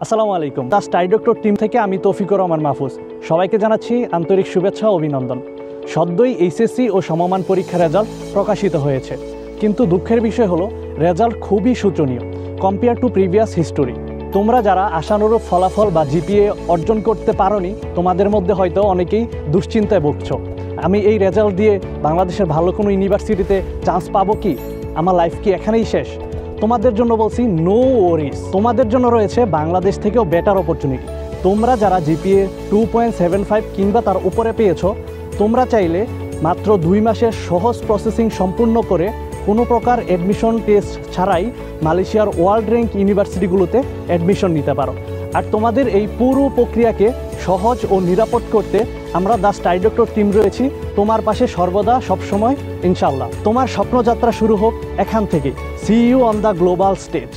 আসসালামু আলাইকুম। The study doctor team থেকে আমি তৌফিকুর রহমান মাহফুজ। সবাইকে জানাচ্ছি আন্তরিক শুভেচ্ছা ও অভিনন্দন। সদ্যই এইচএসসি ও সমমান পরীক্ষার রেজাল্ট প্রকাশিত হয়েছে, কিন্তু দুঃখের বিষয় হলো রেজাল্ট খুবই শোচনীয় কম্পেয়ার টু প্রিভিয়াস হিস্টোরি। তোমরা যারা আশানুরূপ ফলাফল বা জিপিএ অর্জন করতে পারোনি, তোমাদের মধ্যে হয়তো অনেকেই দুশ্চিন্তায় ভুগছো। আমি এই রেজাল্ট দিয়ে বাংলাদেশের ভালো কোনো ইউনিভার্সিটিতে চান্স পাবো কি? আমার লাইফ কি এখানেই শেষ? তোমাদের জন্য বলছি নো ওয়ারিস, তোমাদের জন্য রয়েছে বাংলাদেশ থেকেও বেটার অপরচুনিটি। তোমরা যারা জিপিএ 2.75 কিংবা তার উপরে পেয়েছো, তোমরা চাইলে মাত্র 2 মাসের সহজ প্রসেসিং সম্পূর্ণ করে কোনো প্রকার অ্যাডমিশন টেস্ট ছাড়াই মালয়েশিয়ার ওয়ার্ল্ড র্যাঙ্ক ইউনিভার্সিটিগুলোতে অ্যাডমিশন নিতে পারো। আর তোমাদের এই পুরো প্রক্রিয়াকে সহজ ও নিরাপদ করতে আমরা দ্য স্টাডি ডক্টর টিম রয়েছি তোমার পাশে সর্বদা, সবসময়, ইনশাল্লাহ। তোমার স্বপ্নযাত্রা শুরু হোক এখান থেকে। See you on the global stage.